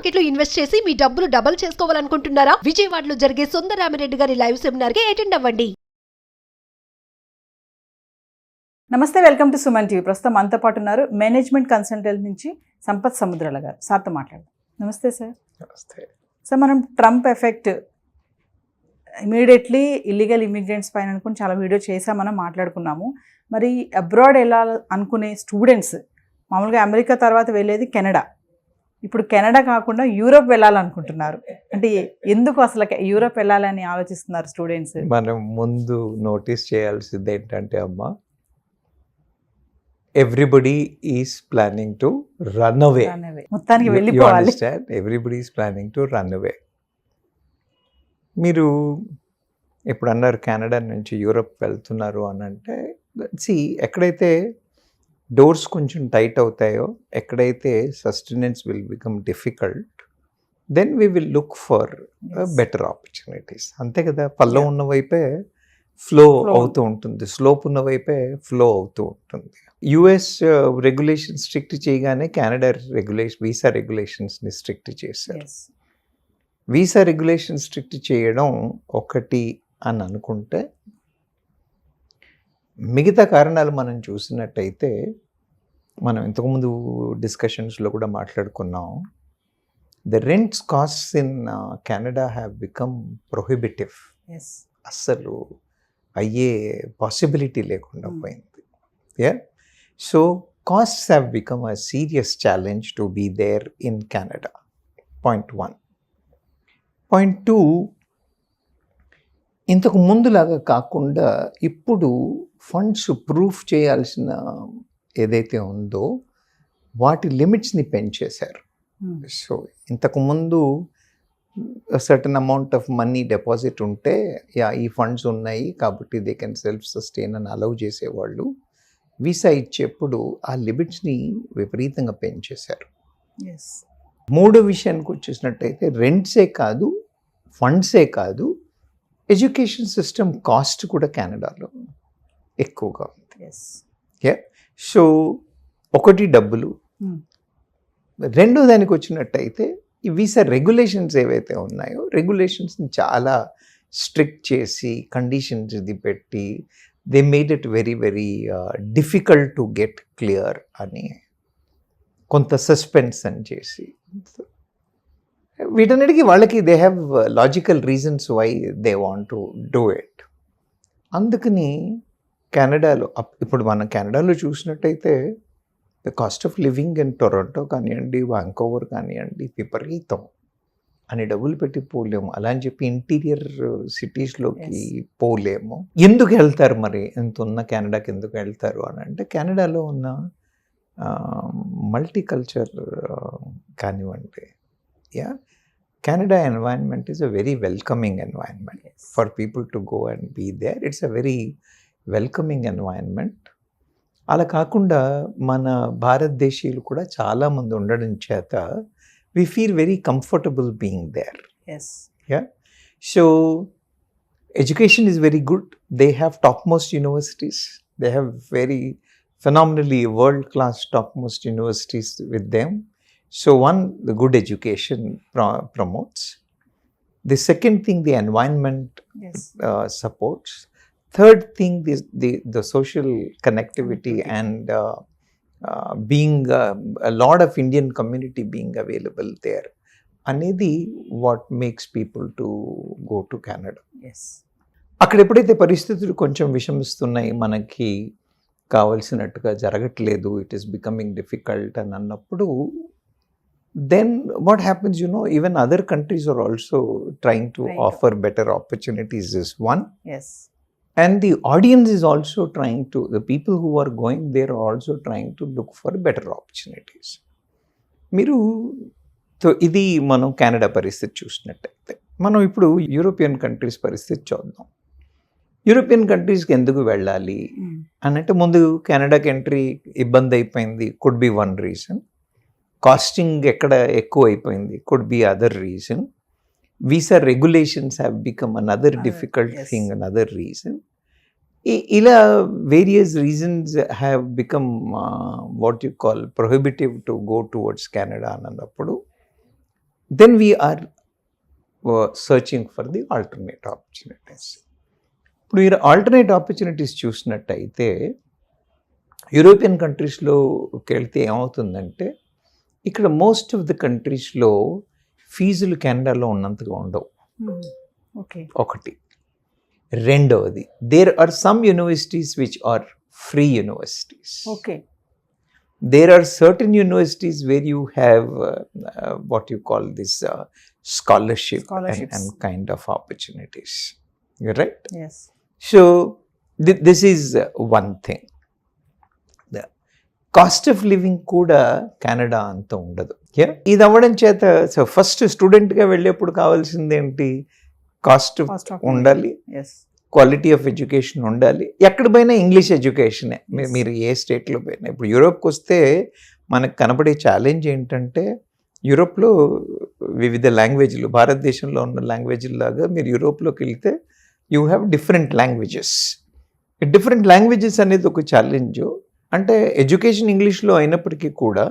Market లో invest చేసి మీ డబ్బులు డబుల్ చేసుకోవాలనుకుంటున్నారా? విజయవాడలో జరిగే సుందరరామిరెడ్డి గారి లైవ్ సెమినార్ కి అటెండ్ అవ్వండి. నమస్తే, వెల్కమ్ టు సుమన్ టీవీ. ప్రస్తుతం మనతో పాటు ఉన్నారు మేనేజ్మెంట్ కన్సల్టెంట్ నుంచి సంపత్ సముద్రాల గారు. సార్తో మాట్లాడదాం. నమస్తే సార్. నమస్తే సార్, మనం Trump effect immediately illegal immigrants పైన అనుకుని చాలా వీడియో చేసామని మాట్లాడుకున్నాము. మరి అబ్రాడ్ వెళ్ళాలి అనుకునే స్టూడెంట్స్, మామూలుగా అమెరికా తర్వాత వెళ్ళేది కెనడా, ఇప్పుడు కెనడా కాకుండా యూరోప్ వెళ్ళాలనుకుంటున్నారు. అంటే ఎందుకు అసలు యూరోప్ వెళ్ళాలని ఆలోచిస్తున్నారు స్టూడెంట్స్? మనం ముందు నోటీస్ చేయాల్సింది ఏంటంటే అమ్మా, everybody is planning to run away. మొత్తానికి వెళ్ళిపోవాలి. Everybody is planning to run away. మీరు ఇప్పుడు అన్నారు కెనడా నుంచి యూరోప్ వెళ్తున్నారు అని అంటే, ఎక్కడైతే డోర్స్ కొంచెం టైట్ అవుతాయో, ఎక్కడైతే sustenance will become difficult, then we will look for better opportunities. అంతే కదా, పల్లం ఉన్న వైపే ఫ్లో అవుతూ ఉంటుంది, స్లోప్ ఉన్న వైపే ఫ్లో అవుతూ ఉంటుంది. యుఎస్ రెగ్యులేషన్ స్ట్రిక్ట్ చేయగానే కెనడా వీసా రెగ్యులేషన్స్ని స్ట్రిక్ట్ చేశారు. వీసా రెగ్యులేషన్ స్ట్రిక్ట్ చేయడం ఒకటి అని అనుకుంటే, మిగతా కారణాలు మనం చూసినట్టయితే, మనం ఇంతకుముందు డిస్కషన్స్లో కూడా మాట్లాడుకున్నాం, the rents costs in Canada have become prohibitive. అస్సలు అయ్యే పాసిబిలిటీ లేకుండా పోయింది. So costs have become a serious challenge to be there in Canada. Point 1. Point 2, ఇంతకు ముందులాగా కాకుండా ఇప్పుడు ఫండ్స్ ప్రూఫ్ చేయాల్సిన ఏదైతే ఉందో వాటి లిమిట్స్ని పెంచేశారు. సో ఇంతకుముందు certain amount of money deposit ఉంటే, ఈ ఫండ్స్ ఉన్నాయి కాబట్టి దే కెన్ సెల్ఫ్ సస్టైన్ అని అలౌ చేసేవాళ్ళు. వీసా ఇచ్చేప్పుడు ఆ లిమిట్స్ని విపరీతంగా పెంచేశారు. మూడో విషయానికి వచ్చేసినట్టయితే, రెంట్సే కాదు, ఫండ్సే కాదు, ఎడ్యుకేషన్ సిస్టమ్ కాస్ట్ కూడా కెనడాలో ఎక్కువగా ఉంది. సో ఒకటి డబ్బులు, రెండో దానికి వచ్చినట్టయితే ఈ వీసా రెగ్యులేషన్స్ ఏవైతే ఉన్నాయో, రెగ్యులేషన్స్ని చాలా స్ట్రిక్ట్ చేసి కండిషన్స్ ఇది పెట్టి they made it very very difficult to get clear అని కొంత సస్పెన్స్ అని చేసి, వీటన్నిటికీ వాళ్ళకి they have logical reasons why they want to do it. అందుకని కెనడాలో ఇప్పుడు మనం కెనడాలో చూసినట్టయితే the cost of living in Toronto కానివ్వండి, వాంకోవర్ కానివ్వండి, విపరీతం. అని డబ్బులు పెట్టి పోలేము. అలా అని చెప్పి ఇంటీరియర్ సిటీస్లోకి పోలేము. ఎందుకు వెళ్తారు మరి, ఎంత ఉన్న కెనడాకి ఎందుకు వెళ్తారు అని అంటే, కెనడాలో ఉన్న మల్టీకల్చర్ కానివ్వండి, Canada environment is a very welcoming environment for people to go and be there. It's a very welcoming environment. అలా కాకుండా మన భారతదేశీయులు కూడా చాలామంది ఉండడం చేత we feel very comfortable being there. So education is very good. They have topmost universities. They have very phenomenally world-class topmost universities with them. So one, the good education promotes. The second thing, the environment supports. Third thing is the social connectivity and being a lot of Indian community being available there. Anedi what makes people to go to Canada. అక్కడ ఎప్పుడైతే పరిస్థితులు కొంచెం విషమిస్తున్నాయి, మనకి కావాల్సినట్టుగా జరగట్లేదు, it is becoming difficult అని అన్నప్పుడు, then what happens, even other countries are also trying to offer better opportunities is one. And the audience is also trying to, the people who are going there are also trying to look for better opportunities. మీరు ఇది మనం Canada పరిస్థితి చూసినట్టయితే, మనం ఇప్పుడు European countries పరిస్థితి చూద్దాం. European కంట్రీస్కి ఎందుకు వెళ్ళాలి అని అంటే, ముందు కెనడాకి ఎంట్రీ ఇబ్బంది అయిపోయింది, could be one reason. Costing ఎక్కడ ఎక్కువ అయిపోయింది, could be other reason. Visa regulations have become another difficult thing, another reason. ఇలా various reasons have become what you call prohibitive to go towards Canada అన్నప్పుడు, then we are searching for the alternate opportunities. ఇప్పుడు మీరు alternate opportunities చూసినట్టయితే European కంట్రీస్లోకి వెళ్తే ఏమవుతుందంటే ఇక్కడ most of the కంట్రీస్లో ఫీజులు కెనడాలో ఉన్నంతగా ఉండవు. ఓకే. ఒకటి. రెండవది, there are some universities which are free universities. Okay. There are certain universities where you have what you call this scholarships. And kind of opportunities. You're right? Yes. So this is one thing. The cost of living kuda Canada anta undadu. Yeah. ఇది అవ్వడం చేత so first స్టూడెంట్గా వెళ్ళేప్పుడు కావాల్సింది ఏంటి? Cost ఉండాలి, quality of education ఉండాలి. ఎక్కడ పోయినా ఇంగ్లీష్ ఎడ్యుకేషనే. మీరు ఏ స్టేట్లో పోయినా. ఇప్పుడు యూరోప్కి వస్తే మనకు కనబడే ఛాలెంజ్ ఏంటంటే యూరోప్లో వివిధ లాంగ్వేజ్లు, భారతదేశంలో ఉన్న లాంగ్వేజ్లాగా మీరు యూరోప్లోకి వెళ్తే you have different languages. Different languages అనేది ఒక ఛాలెంజ్. అంటే ఎడ్యుకేషన్ ఇంగ్లీష్లో అయినప్పటికీ కూడా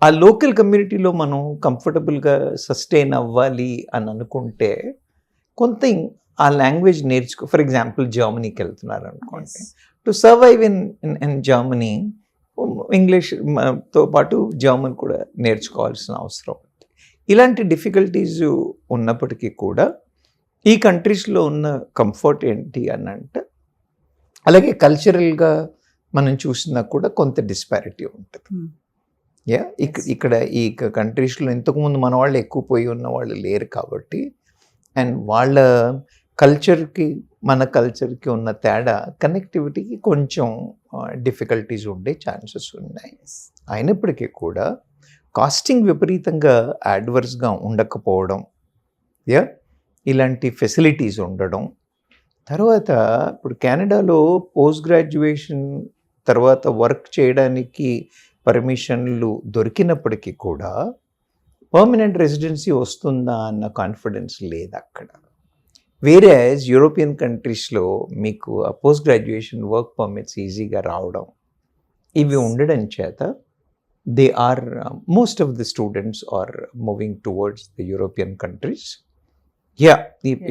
ఆ లోకల్ కమ్యూనిటీలో మనం కంఫర్టబుల్గా సస్టైన్ అవ్వాలి అని అనుకుంటే కొంత ఆ లాంగ్వేజ్ నేర్చుకో. ఫర్ ఎగ్జాంపుల్ జర్మనీకి వెళ్తున్నారు అనుకోండి, టు సర్వైవ్ ఇన్ జర్మనీ ఇంగ్లీష్తో పాటు జర్మన్ కూడా నేర్చుకోవాల్సిన అవసరం ఉంది. ఇలాంటి డిఫికల్టీస్ ఉన్నప్పటికీ కూడా ఈ కంట్రీస్లో ఉన్న కంఫర్ట్ ఏంటి అని అంటే, అలాగే కల్చరల్గా మనం చూసినా కూడా కొంత డిస్పారిటీ ఉంటుంది. ఇక్కడ ఈ కంట్రీస్లో ఇంతకుముందు మన వాళ్ళు ఎక్కువ పోయి ఉన్న వాళ్ళు లేరు కాబట్టి, అండ్ వాళ్ళ కల్చర్కి మన కల్చర్కి ఉన్న తేడా కనెక్టివిటీకి కొంచెం డిఫికల్టీస్ ఉండే ఛాన్సెస్ ఉన్నాయి. అయినప్పటికీ కూడా కాస్టింగ్ విపరీతంగా యాడ్వర్స్గా ఉండకపోవడం, ఇలాంటి ఫెసిలిటీస్ ఉండడం, తర్వాత ఇప్పుడు కెనడాలో పోస్ట్ గ్రాడ్యుయేషన్ తర్వాత వర్క్ చేయడానికి పర్మిషన్లు దొరికినప్పటికీ కూడా పర్మనెంట్ రెసిడెన్సీ వస్తుందా అన్న కాన్ఫిడెన్స్ లేదు అక్కడ. వేరేస్ యూరోపియన్ కంట్రీస్లో మీకు పోస్ట్ గ్రాడ్యుయేషన్ వర్క్ పర్మిట్స్ ఈజీగా రావడం, ఇవి ఉండడం చేత they are most of the students are moving towards the European countries.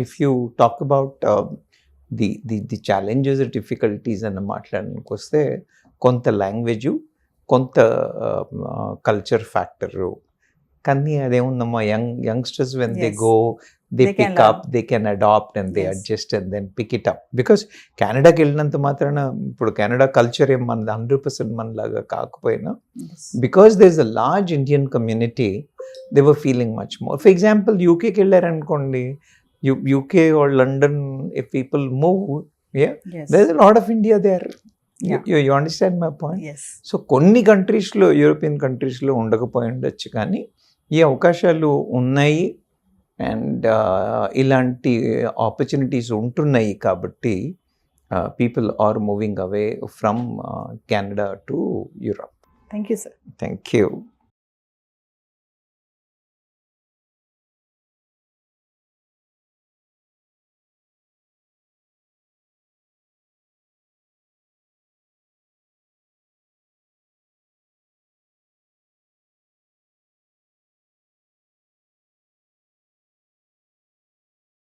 If you talk about the challenges, difficulties అన్న మాట్లాడడానికి వస్తే కొంత లాంగ్వేజు, కొంత కల్చర్ ఫ్యాక్టరు. కానీ అదేముందమ్మా, youngsters when they go they pick up, they can adapt and they adjust and then pick it up. Because కెనడాకి వెళ్ళినంత మాత్రాన ఇప్పుడు కెనడా కల్చర్ ఏం మన 100% మనలాగా కాకపోయినా, because there is a large Indian community, they were feeling much more. For example యూకేకి వెళ్ళారనుకోండి, UK or London, if people move, there is a lot of India there. You understand my point? Yes. So కొన్ని కంట్రీస్లో, European కంట్రీస్లో ఉండకపోయి ఉండొచ్చు, కానీ ఈ అవకాశాలు ఉన్నాయి అండ్ ఇలాంటి ఆపర్చునిటీస్ ఉంటున్నాయి కాబట్టి people are moving away from Canada to Europe. Thank you, sir. Thank you.